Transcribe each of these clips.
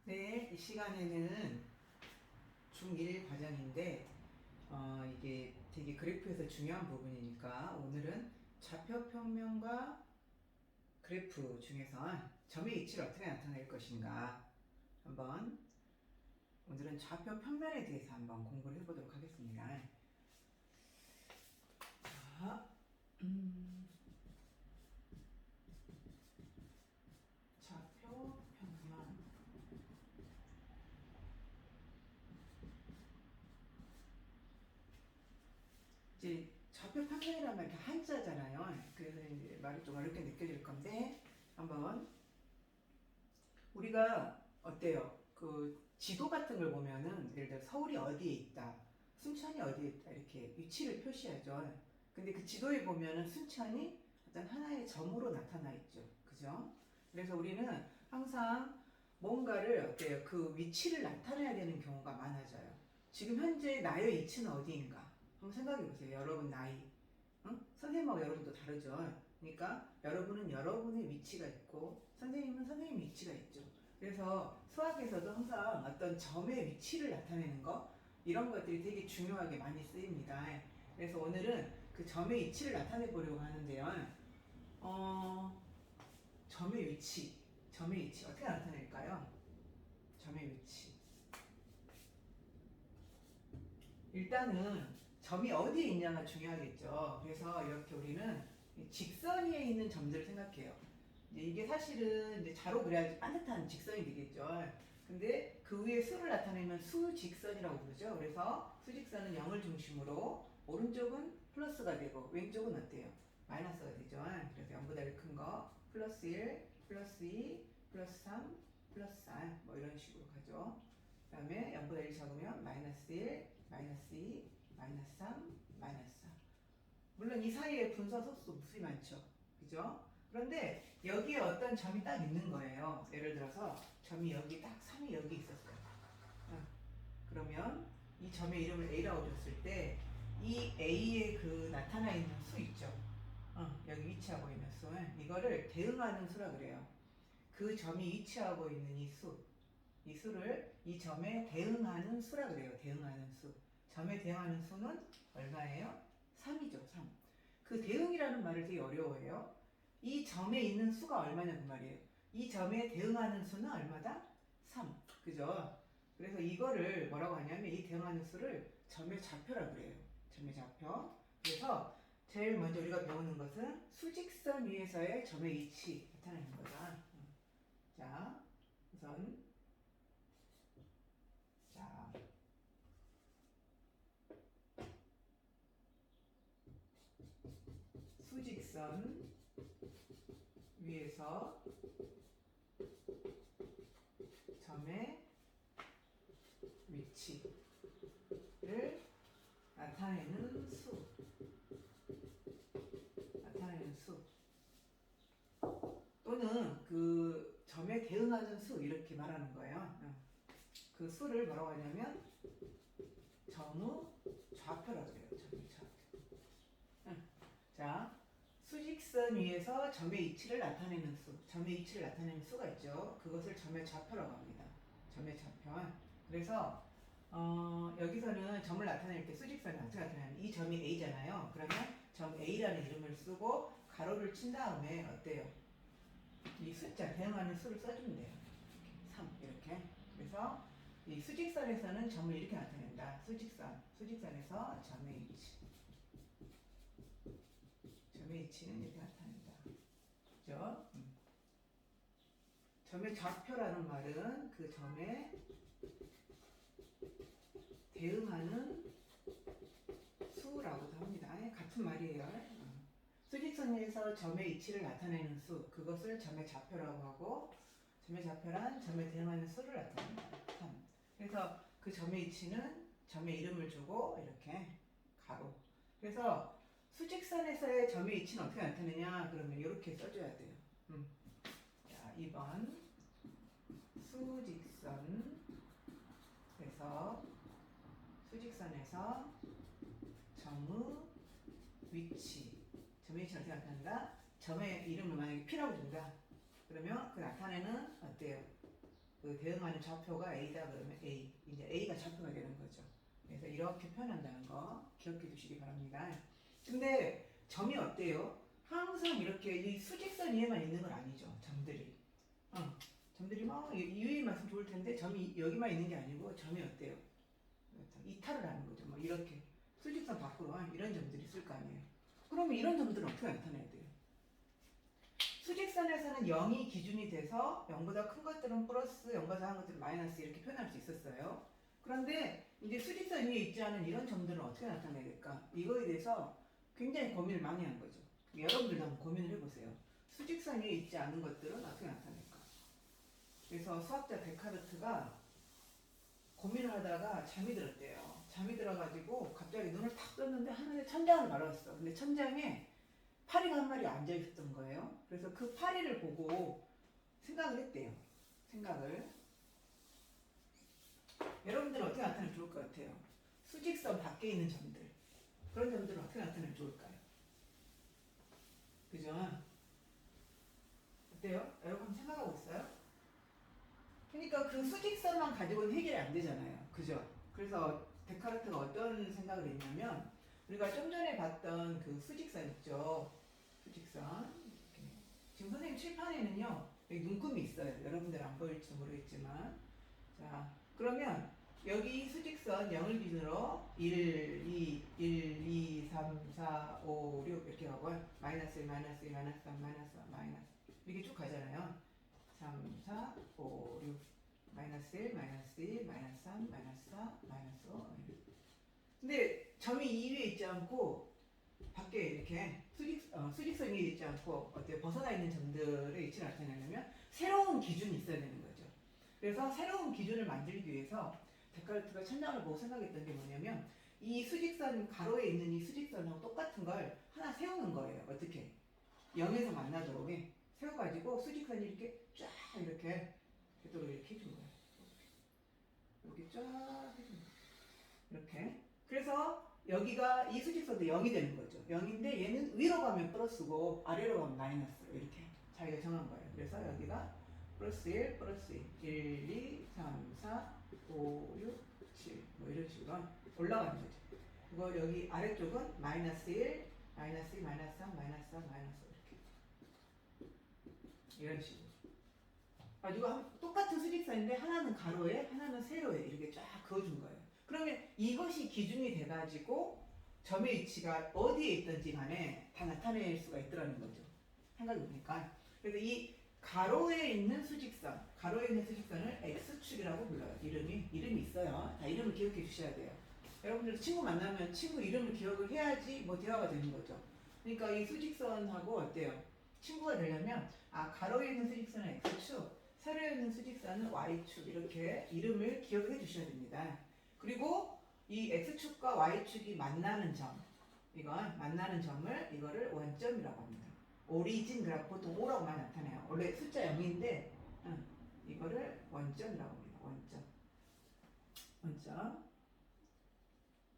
네, 이 시간에는 중1 과정인데, 이게 되게 그래프에서 중요한 부분이니까 오늘은 좌표 평면과 그래프 중에서 점의 위치를 어떻게 나타낼 것인가 한번 오늘은 좌표 평면에 대해서 한번 공부를 해보도록 하겠습니다. 자, 좌표 평면. 이제 좌표 평면이라면 이렇게 한자잖아요. 그래서 이제 말이 좀 어렵게 느껴질 건데 한번 우리가 어때요? 그 지도 같은 걸 보면은 예를 들어 서울이 어디에 있다, 순천이 어디에 있다 이렇게 위치를 표시하죠. 근데 그 지도에 보면은 순천이 어떤 하나의 점으로 나타나 있죠. 그죠? 그래서 우리는 항상 뭔가를 어때요? 그 위치를 나타내야 되는 경우가 많아져요. 지금 현재 나의 위치는 어디인가? 한번 생각해 보세요. 여러분 나이. 응? 선생님하고 여러분도 다르죠. 그러니까 여러분은 여러분의 위치가 있고 선생님은 선생님 위치가 있죠. 그래서 수학에서도 항상 어떤 점의 위치를 나타내는 거 이런 것들이 되게 중요하게 많이 쓰입니다. 그래서 오늘은 그 점의 위치를 나타내 보려고 하는데요. 어, 점의 위치 어떻게 나타낼까요? 점의 위치. 일단은 점이 어디에 있냐가 중요하겠죠. 그래서 이렇게 우리는 직선 위에 있는 점들을 생각해요. 이게 사실은 이제 자로 그려야지 반듯한 직선이 되겠죠. 근데 그 위에 수를 나타내면 수직선이라고 부르죠. 그래서 수직선은 0을 중심으로 오른쪽은 플러스가 되고 왼쪽은 어때요? 마이너스가 되죠. 그래서 0보다 1 큰 거 플러스 1, 플러스 2, 플러스 3, 플러스 4 뭐 이런 식으로 가죠. 그 다음에 0보다 1 작으면 마이너스 1, 마이너스 2, 마이너스 3, 마이너스 4. 물론 이 사이에 분수 소수 무수히 많죠. 그죠? 그런데 여기에 어떤 점이 딱 있는 거예요. 예를 들어서 점이 여기 딱 3이 여기 있었어요. 그러면 이 점의 이름을 A라고 줬을 때 이 A의 그 나타나 있는 수 있죠. 여기 위치하고 있는 수. 이거를 대응하는 수라 그래요. 그 점이 위치하고 있는 이 수. 이 수를 이 점에 대응하는 수라 그래요. 대응하는 수. 점에 대응하는 수는 얼마예요? 3이죠. 3. 그 대응이라는 말을 되게 어려워해요. 이 점에 있는 수가 얼마냐 그 말이에요. 이 점에 대응하는 수는 얼마다? 3. 그죠? 그래서 이거를 뭐라고 하냐면 이 대응하는 수를 점의 좌표라 그래요. 점의 좌표. 그래서 제일 먼저 우리가 배우는 것은 수직선 위에서의 점의 위치 나타내는 거다. 자, 우선 자, 수직선 위에서 점의 위치를 나타내는 수. 나타내는 수. 또는 그 점에 대응하는 수 이렇게 말하는 거예요. 그 수를 뭐라고 하냐면 점의 좌표라고 해요. 점의 좌표. 자, 수직선 위에서 점의 위치를 나타내는 수, 점의 위치를 나타내는 수가 있죠. 그것을 점의 좌표라고 합니다. 점의 좌표. 그래서 여기서는 점을 나타낼 때 수직선이 어떻게 나타나냐면 이 점이 A잖아요. 그러면 점 A라는 이름을 쓰고 가로를 친 다음에 어때요? 이 숫자, 대응하는 수를 써주면 돼요. 3 이렇게. 그래서 이 수직선에서는 점을 이렇게 나타낸다. 수직선에서 점의 위치. 점의 위치는 이렇게 나타낸다. 그죠? 점의 좌표라는 말은 그 점에 대응하는 수라고도 합니다. 같은 말이에요. 수직선에서 점의 위치를 나타내는 수, 그것을 점의 좌표라고 하고, 점의 좌표란 점에 대응하는 수를 나타낸다. 3. 그래서 그 점의 위치는 점의 이름을 주고 이렇게 가로. 그래서 수직선에서의 점의 위치는 어떻게 나타내냐? 그러면 이렇게 써줘야 돼요. 자, 2번 수직선에서 점의 위치. 점의 위치는 어떻게 나타난다? 점의 이름을 만약에 P라고 준다. 그러면 그 나타내는 어때요? 그 대응하는 좌표가 A다 그러면 A, 이제 A가 좌표가 되는 거죠. 그래서 이렇게 표현한다는 거 기억해 두시기 바랍니다. 근데 점이 어때요? 항상 이렇게 이 수직선 위에만 있는 건 아니죠. 점들이. 점들이 막 위에 있으면 좋을 텐데 점이 여기만 있는 게 아니고 점이 어때요? 이탈을 하는 거죠. 뭐 이렇게 수직선 밖으로 이런 점들이 있을 거 아니에요. 그러면 이런 점들은 어떻게 나타내야 돼요? 수직선에서는 0이 기준이 돼서 0보다 큰 것들은 플러스, 0보다 작은 것들은 마이너스 이렇게 표현할 수 있었어요. 그런데 이제 수직선 위에 있지 않은 이런 점들은 어떻게 나타내야 될까? 이거에 대해서 굉장히 고민을 많이 한 거죠. 여러분들도 한번 고민을 해보세요. 수직선 위에 있지 않은 것들은 어떻게 나타낼까? 그래서 수학자 데카르트가 고민을 하다가 잠이 들었대요. 잠이 들어가지고 갑자기 눈을 탁 떴는데 하늘에 천장을 바라봤어. 근데 천장에 파리가 한 마리 앉아 있었던 거예요. 그래서 그 파리를 보고 생각을 했대요. 생각을. 여러분들은 어떻게 나타내면 좋을 것 같아요? 수직선 밖에 있는 점들. 그런 점들은 어떻게 나타내면 좋을까요? 그죠? 어때요? 여러분 생각하고 있어요? 그러니까 그 수직선만 가지고는 해결이 안 되잖아요. 그죠? 그래서 데카르트가 어떤 생각을 했냐면 우리가 좀 전에 봤던 그 수직선 있죠? 수직선. 이렇게. 지금 선생님 칠판에는요. 여기 눈금이 있어요. 여러분들 안 보일지도 모르겠지만. 자, 그러면 여기 수직선 0을 기준으로 1, 2, 3, 4, 5, 6 이렇게 가고 마이너스 1, 마이너스 2, 마이너스 3, 마이너스 4, 마이너스 이렇게 쭉 가잖아요. 3, 4, 5, 6 마이너스 1, 마이너스 2, 마이너스 3, 마이너스 4, 마이너스 5 근데 점이 이 위에 있지 않고 밖에 이렇게 수직선 위에 있지 않고 어때요? 벗어나 있는 점들에 위치를 나타내려면 새로운 기준이 있어야 되는 거죠. 그래서 새로운 기준을 만들기 위해서 데카르트가 천장을 보고 생각했던 게 뭐냐면 이 수직선 가로에 있는 이 수직선하고 똑같은 걸 하나 세우는 거예요. 어떻게? 0에서 만나도록 세워가지고 수직선이 이렇게 쫙 이렇게 되도록 이렇게 해준 거예요. 이렇게 쫙 해준 거예요. 이렇게. 그래서 여기가 이 수직선도 0이 되는 거죠. 0인데 얘는 위로 가면 플러스고 아래로 가면 마이너스로 이렇게 자기가 정한 거예요. 그래서 여기가 플러스 1, 플러스 1, 2, 3, 4, 5, 6, 7, 뭐 이런 식으로 올라가는 거죠. 그리고 여기 아래쪽은 마이너스 1, 마이너스 2, 마이너스 3, 마이너스 4, 마이너스 5 이렇게 이런 식으로. 가지고 똑같은 수직선인데 하나는 가로에 하나는 세로에 이렇게 쫙 그어준 거예요. 그러면 이것이 기준이 돼가지고 점의 위치가 어디에 있든지 간에 다 나타낼 수가 있더라는 거죠. 생각해보니까. 그래서 이 가로에 있는 수직선, 가로에 있는 수직선을 X축이라고 불러요. 이름이 있어요. 다 이름을 기억해 주셔야 돼요. 여러분들 친구 만나면 친구 이름을 기억을 해야지 뭐 대화가 되는 거죠. 그러니까 이 수직선하고 어때요? 친구가 되려면 가로에 있는 수직선은 X축, 세로에 있는 수직선은 Y축 이렇게 이름을 기억해 주셔야 됩니다. 그리고 이 X축과 Y축이 만나는 점, 이건 만나는 점을 이거를 원점이라고 합니다. 오리진 그래서 보통 O라고만 나타내요. 원래 숫자 0인데 이거를 원점이라고 합니다. 원점.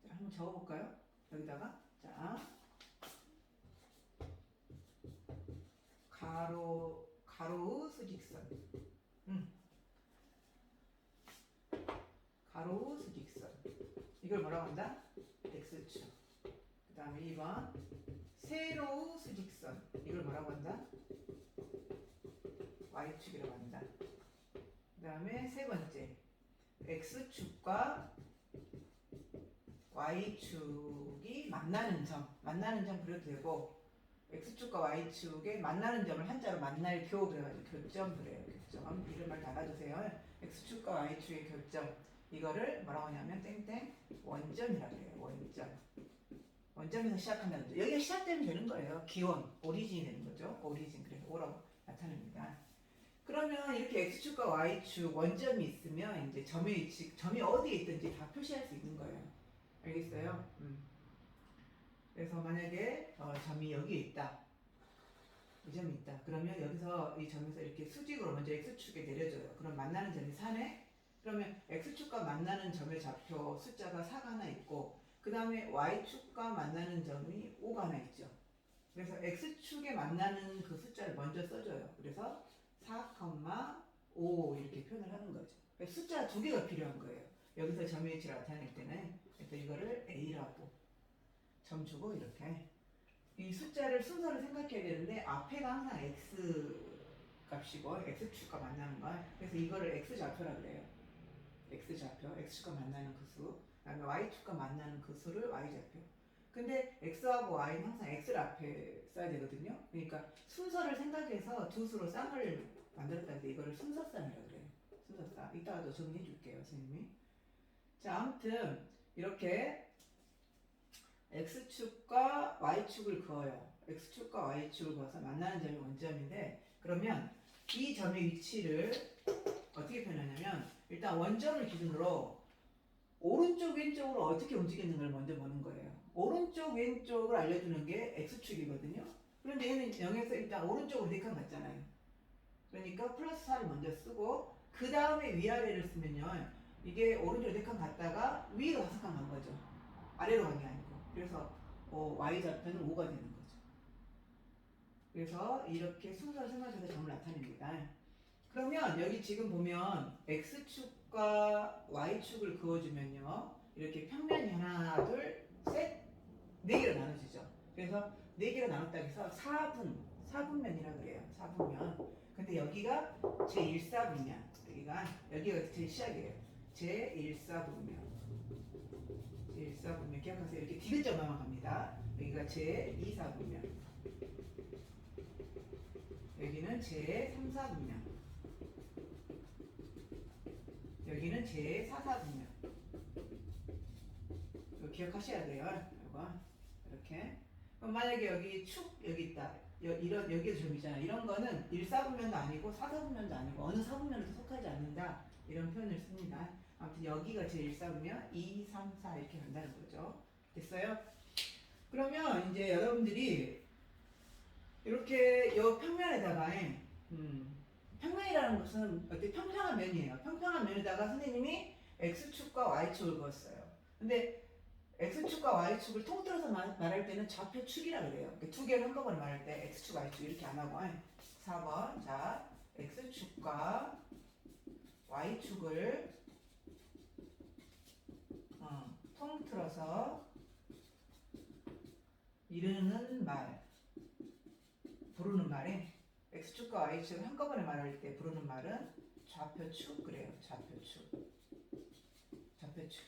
자, 한번 적어볼까요? 여기다가 자 가로 수직선 가로 수직선 이걸 뭐라고 한다? X축. 그 다음에 2번 세로 수직선 이걸 뭐라고 한다? Y축이라고 한다. 그 다음에 세 번째 X축과 Y축이 만나는 점 그려도 되고 X축과 Y축의 만나는 점을 한자로 만날교 그래가지고 교점 그래요. 교점 이름을 달아주세요. X축과 Y축의 교점 이거를 뭐라고 하냐면 땡땡 원점이라고 해요. 원점에서 시작한다는 거죠. 여기가 시작되면 되는 거예요. 기원, 오리진이 되는 거죠. 오리진 그래서 O라고 나타냅니다. 그러면 이렇게 X축과 Y축 원점이 있으면 이제 점의 위치, 점이 어디에 있든지 다 표시할 수 있는 거예요. 알겠어요? 그래서 만약에 점이 여기에 있다. 이 점이 있다. 그러면 여기서 이 점에서 이렇게 수직으로 먼저 X축에 내려줘요. 그럼 만나는 점이 4네? 그러면 X축과 만나는 점의 좌표 숫자가 4가 하나 있고 그 다음에 Y축과 만나는 점이 5가 하나 있죠. 그래서 X축에 만나는 그 숫자를 먼저 써줘요. 그래서 4, 5 5 이렇게 표현을 하는 거죠. 그래서 숫자 두 개가 필요한 거예요. 여기서 점의 위치를 나타낼 때는 그래서 이거를 A라고 점 주고 이렇게 이 숫자를 순서를 생각해야 되는데 앞에가 항상 X 값이고 X축과 만나는 거. 그래서 이거를 X좌표라 그래요. X좌표, X축과 만나는 그 수. 그다음에 Y축과 만나는 그 수를 Y좌표. 근데 X하고 Y는 항상 X를 앞에 써야 되거든요. 그러니까 순서를 생각해서 두 수로 쌍을 만들었다는데 이거를 순서쌍이라고 그래요. 순서쌍. 이따가도 정리해 줄게요, 선생님이. 자, 아무튼 이렇게 X축과 Y축을 그어요. X축과 Y축을 그어서 만나는 점이 원점인데 그러면 이 점의 위치를 어떻게 표현하냐면 일단 원점을 기준으로 오른쪽 왼쪽으로 어떻게 움직이는걸 먼저 보는 거예요. 오른쪽 왼쪽을 알려주는 게 X축이거든요. 그런데 얘는 0에서 일단 오른쪽으로 4칸 갔잖아요. 그러니까 플러스 4를 먼저 쓰고 그 다음에 위아래를 쓰면요. 이게 오른쪽으로 4칸 갔다가 위로 5칸 간 거죠. 아래로 간 게 아니고. 그래서 Y좌표는 5가 되는 거죠. 그래서 이렇게 순서를 생각해서 점을 나타냅니다. 그러면 여기 지금 보면 X축과 Y축을 그어주면요. 이렇게 평면이 하나, 둘, 셋, 4개로 나눠지죠. 그래서 4개로 나눴다 해서 4분면이라고 그래요. 4분면. 근데 여기가 제1사분면. 여기가 제일 시작이에요. 제1사분면. 제1사분면 기억하세요. 이렇게 디귿자 넘어갑니다. 여기가 제2사분면. 여기는 제3사분면. 여기는 제4사분면. 이거 기억하셔야 돼요. 이거 이렇게. 그럼 만약에 여기 축 여기 있다. 여기에 점이잖아. 이런 거는 1사분면도 아니고 4사분면도 아니고 어느 사분면에도 속하지 않는다. 이런 표현을 씁니다. 아무튼 여기가 제1사분면 2, 3, 4 이렇게 간다는 거죠. 됐어요? 그러면 이제 여러분들이 이렇게 이 평면에다가 평면이라는 것은 어때 평평한 면이에요. 평평한 면에다가 선생님이 X축과 Y축을 그었어요. 근데 X축과 Y축을 통틀어서 말할 때는 좌표축이라 그래요. 두 개를 한꺼번에 말할 때 X축, Y축 이렇게 안 하고 4번 자 X축과 Y축을 통틀어서 이르는 말 부르는 말에 X축과 Y축을 한꺼번에 말할 때 부르는 말은 좌표축 그래요. 좌표축.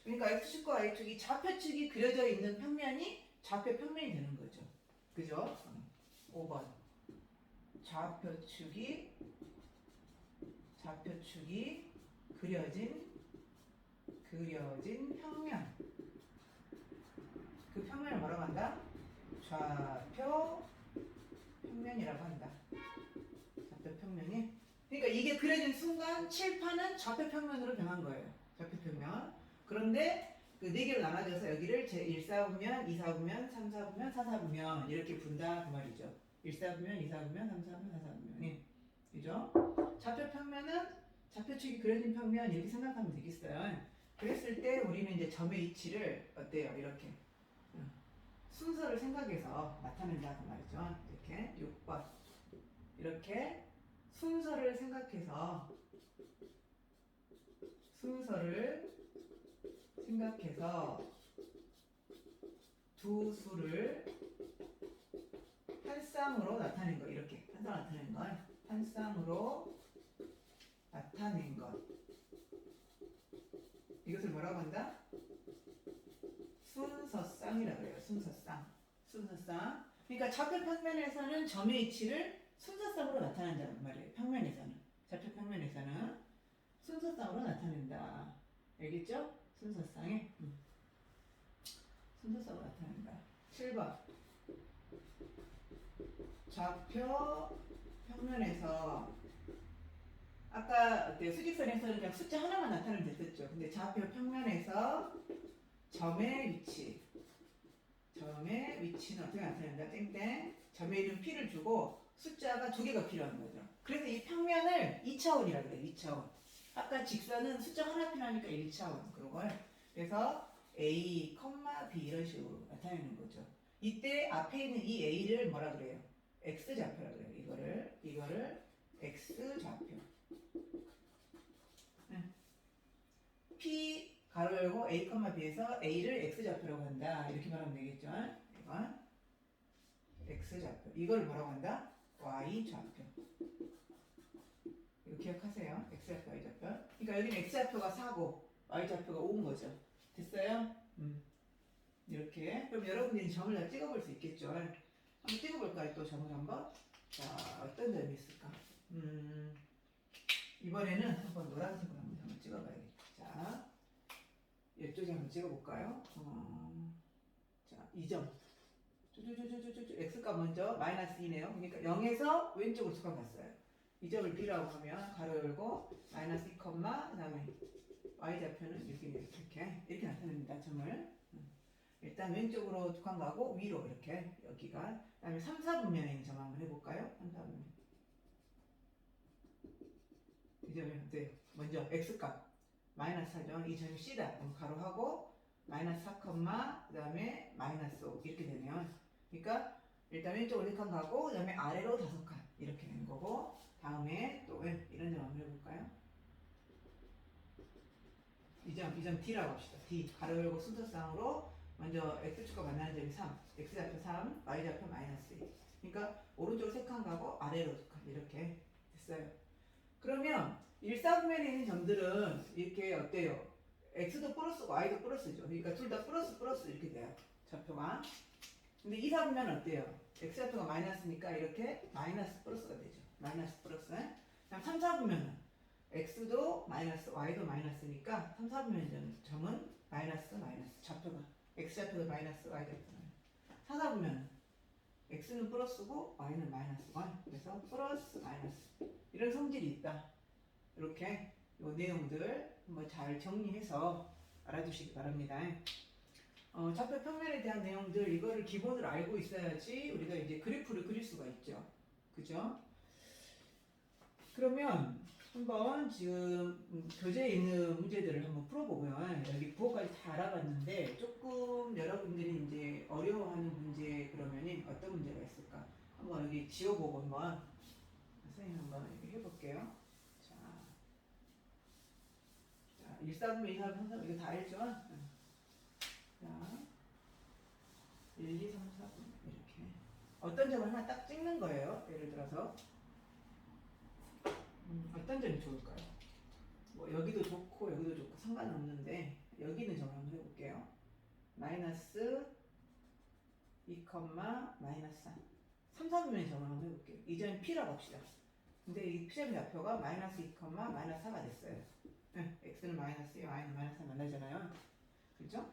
그러니까 X축과 Y축이 좌표축이 그려져 있는 평면이 좌표 평면이 되는 거죠. 그죠? 5번. 좌표축이 그려진 평면. 그 평면을 뭐라고 한다? 좌표 평면이라고 한다. 좌표 평면이. 그러니까 이게 그려진 순간 칠판은 좌표 평면으로 변한 거예요. 좌표 평면. 그런데 그 4개로 나눠져서 여기를 제1사분면, 2사분면, 3사분면, 4사분면 이렇게 분다 그 말이죠. 1사분면, 2사분면, 3사분면, 4사분면이. 그죠? 좌표 평면은 좌표축이 그려진 평면 이렇게 생각하면 되겠어요. 그랬을 때 우리는 이제 점의 위치를 어때요? 이렇게 순서를 생각해서 나타낸다 그 말이죠. 이렇게 6번 이렇게 순서를 생각해서 두 수를 한 쌍으로 나타낸 거 이렇게 한 쌍으로 나타낸 거 한 쌍으로 나타낸 것 이것을 뭐라고 한다? 순서쌍이라고 해요. 순서쌍. 그러니까 좌표 평면에서는 점의 위치를 순서쌍으로 나타낸다는 말이에요. 평면에서는. 좌표 평면에서는 순서쌍으로 나타낸다. 알겠죠? 순서쌍에. 순서쌍으로 나타낸다. 7번. 좌표 평면에서 아까 어때요? 수직선에서는 그냥 숫자 하나만 나타내면 됐었죠. 근데 좌표 평면에서 점의 위치는 어떻게 나타낸다? 땡땡. 점의 이름 P를 주고 숫자가 2개가 필요한 거죠. 그래서 이 평면을 2차원이라고 그래요. 2차원. 아까 직선은 숫자 하나 필요하니까 1차원. 그런 걸. 그래서 A, B 이런 식으로 나타내는 거죠. 이때 앞에 있는 이 A를 뭐라 그래요? X좌표라고 그래요. 이거를 X좌표. 가로 열고 A, B에서 A를 X좌표라고 한다. 이렇게 말하면 되겠죠. 이건 X좌표. 이걸 뭐라고 한다? Y좌표. 이거 기억하세요. X좌표, Y좌표. 그러니까 여기는 X좌표가 4고 Y좌표가 5인 거죠. 됐어요? 이렇게. 그럼 여러분들이 점을 다 찍어볼 수 있겠죠. 한번 찍어볼까요? 또 점을 한번. 자, 어떤 점이 있을까? 이번에는 한번 노란색으로 한번 찍어봐야겠다. 자, 이쪽에 한번 찍어볼까요? 자, 2점. X가 먼저 마이너스 2네요. 그러니까 0에서 왼쪽으로 수가 갔어요. 이 점을 B라고 하면 가로 열고 마이너스 2, 그 다음에 Y좌표는 이렇게 나타냅니다. 점을. 일단 왼쪽으로 두 칸 가고 위로 이렇게 여기가. 그 다음에 3, 4분면에 있는 점 한번 해볼까요? 3, 4분면. 이 점이 어때요? 먼저 X값 마이너스 4죠. 이 점이 C다. 그럼 가로하고 마이너스 4, 그 다음에 마이너스 5 이렇게 되면, 그러니까 일단 왼쪽으로 1칸 가고 그 다음에 아래로 5칸 이렇게 되는 거고, 다음에 또 이런 점 한번 해볼까요? 이 점 D라고 합시다. D 가로 열고 순서상으로 먼저 X축과 만나는 점이 3, X좌표 3, Y좌표 마이너스 2. 그러니까 오른쪽으로 3칸 가고 아래로 2칸 이렇게 됐어요. 그러면 1, 4분면에 있는 점들은 이렇게 어때요? X도 플러스고 Y도 플러스죠. 그러니까 둘 다 플러스 이렇게 돼요. 좌표가. 근데 2, 4분면은 어때요? X좌표가 마이너스니까 이렇게 마이너스 플러스가 되죠. 마이너스 플러스. 그다음 3, 4분면은 X도 마이너스 Y도 마이너스니까 3, 4분면 점은 마이너스 좌표가. X좌표도 마이너스 Y좌표는. 4, 4분면은 X는 플러스고 Y는 마이너스 1. 그래서 플러스 마이너스. 이런 성질이 있다. 이렇게 이 내용들 한번 잘 정리해서 알아두시기 바랍니다. 좌표 평면에 대한 내용들 이거를 기본으로 알고 있어야지 우리가 이제 그래프를 그릴 수가 있죠. 그죠? 그러면 한번 지금 교재에 있는 문제들을 한번 풀어보면 여기 부호까지 다 알아봤는데 조금 여러분들이 이제 어려워하는 문제 그러면은 어떤 문제가 있을까? 한번 여기 지워보고 한번 선생님 한번 이렇게 해볼게요. 자, 1, 4분면 2, 4분면 이거 다 알죠? 자, 1, 2, 3, 4분면 이렇게 어떤 점을 하나 딱 찍는 거예요. 예를 들어서 어떤 점이 좋을까요? 뭐 여기도 좋고 여기도 좋고 상관없는데 여기 있는 점을 한번 해볼게요. 마이너스 2, 마이너스 3. 3, 4분면의 점을 한번 해볼게요. 이 점이 P라고 합시다. 근데 이 P점 좌표가 마이너스 2, 마이너스 4가 됐어요. 네, X는 마이너스 2, Y는 마이너스 4 만나잖아요. 그렇죠?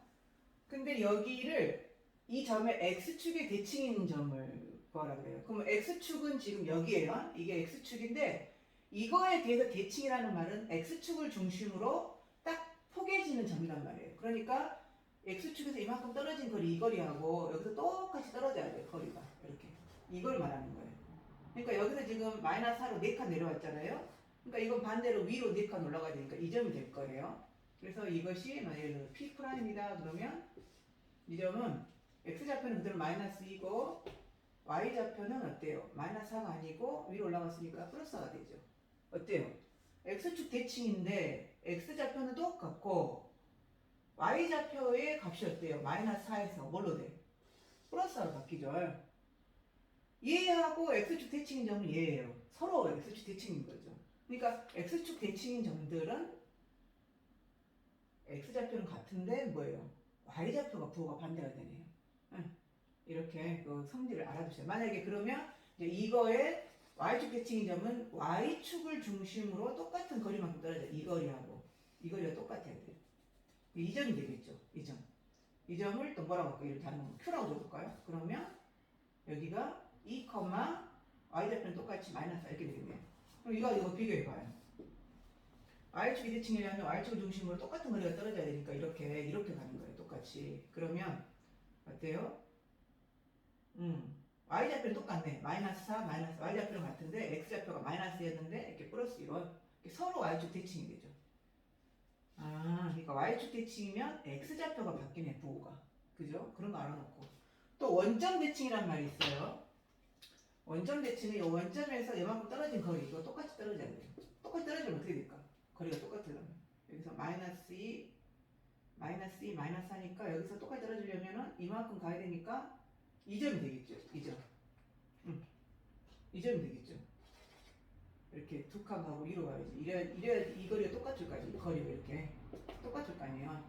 근데 여기를 이 점의 X축의 대칭인 점을 구하라 그래요. 그럼 X축은 지금 여기에요. 이게 X축인데 이거에 대해서 대칭이라는 말은 X축을 중심으로 딱 포개지는 점이란 말이에요. 그러니까 X축에서 이만큼 떨어진 거리 이 거리하고 여기서 똑같이 떨어져야 돼요. 거리가 이렇게. 이걸 말하는 거예요. 그러니까 여기서 지금 마이너스 4로 4칸 내려왔잖아요. 그러니까 이건 반대로 위로 4칸 올라가야 되니까 이 점이 될 거예요. 그래서 이것이 만약에 P'이다 그러면 이 점은 X좌표는 그대로 마이너스 2고 Y좌표는 어때요? 마이너스 4가 아니고 위로 올라갔으니까 플러스 4가 되죠. 어때요? X축 대칭인데 X좌표는 똑같고 Y좌표의 값이 어때요? 마이너스 4에서 뭘로 돼? 플러스 4로 바뀌죠. 얘하고 X축 대칭인 점은 얘예요. 서로 X축 대칭인 거죠. 그러니까 X축 대칭인 점들은 X좌표는 같은데 뭐예요? Y좌표가 부호가 반대가 되네요. 이렇게 그 성질을 알아두세요. 만약에 그러면 이제 이거의 Y축 대칭인 점은 Y축을 중심으로 똑같은 거리만큼 떨어져요. 이 거리하고 이 거리가 똑같아야 돼요. 이 점이 되겠죠. 이 점. 이 점을 또 뭐라고 할까요? 이렇게 하는 거 Q라고 줘볼까요? 그러면 여기가 2, Y좌표는 똑같이 마이너스 이렇게 되겠네요. 그럼 이거 비교해봐요. Y축이 대칭이라면 Y축을 중심으로 똑같은 거리가 떨어져야 되니까 이렇게 가는 거예요. 똑같이. 그러면 어때요? Y좌표는 똑같네. 마이너스 4, 마이너스 Y좌표는 같은데 X좌표가 마이너스였는데 이렇게 플러스 1원. 서로 Y축 대칭이 되죠. 그러니까 Y축 대칭이면 X좌표가 바뀌네, 부호가. 그죠? 그런 거 알아놓고. 또 원점 대칭이란 말이 있어요. 원점 대칭은 이 원점에서 이만큼 떨어진 거리, 이거 똑같이 떨어져야 돼요. 똑같이 떨어지면 어떻게 될까? 거리가 똑같으려면. 여기서 마이너스 2, 마이너스 2 마이너스 하니까 여기서 똑같이 떨어지려면은 이만큼 가야 되니까 2점이 되겠죠. 2점. 2점이 되겠죠. 이렇게 두 칸 가고 위로 가야지. 이래야 이 거리가 똑같을 거지. 이 거리가 이렇게 똑같을 거 아니에요.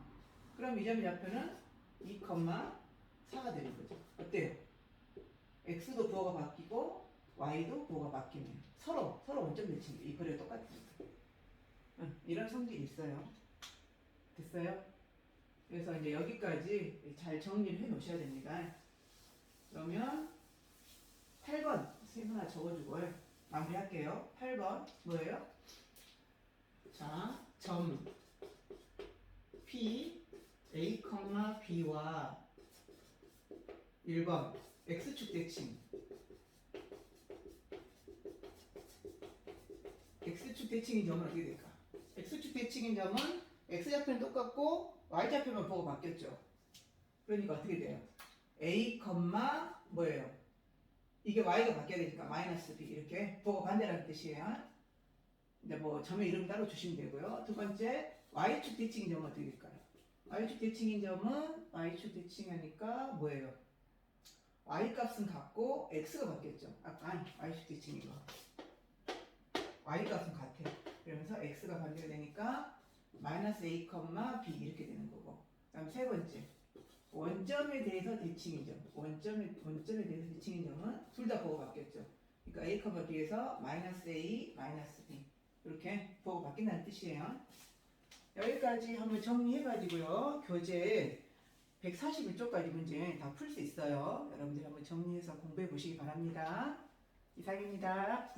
그럼 이 점의 좌표는 2,4가 되는 거죠. 어때요? x도 부호가 바뀌고 y도 부호가 바뀌네요. 서로 원점 대칭. 이 거리가 똑같으니까. 이런 성질이 있어요. 됐어요? 그래서 이제 여기까지 잘 정리를 해 놓으셔야 됩니다. 그러면 8번 선생님 하나 적어주고요. 마무리할게요. 8번 뭐예요? 자, 점 P, A, B와 1번 X축 대칭. X축 대칭인 점은 어떻게 될까? X축 대칭인 점은 X좌표는 똑같고 Y좌표만 보고 바뀌었죠. 그러니까 어떻게 돼요? A, 뭐예요? 이게 Y가 바뀌어야 되니까 마이너스 B 이렇게 보고 반대라는 뜻이에요. 이제 뭐 점의 이름 따로 주시면 되고요. 두 번째 Y축 대칭인 점은 어떻게 될까요? Y축 대칭인 점은 Y축 대칭하니까 뭐예요? Y 값은 같고 X가 바뀌었죠. 아까 Y축 대칭인 거. Y 값은 같아. 그러면서 X가 반대가 되니까 마이너스 A, B 이렇게 되는 거고. 그다음 세 번째 원점에 대해서 대칭인 점. 원점에 대해서 대칭인 점은 둘 다 보고 바뀌었죠. 그러니까 A, B에서 마이너스 A, 마이너스 B 이렇게 보고 바뀐다는 뜻이에요. 여기까지 한번 정리해가지고요. 교재 141쪽까지 문제 다 풀 수 있어요. 여러분들 한번 정리해서 공부해 보시기 바랍니다. 이상입니다.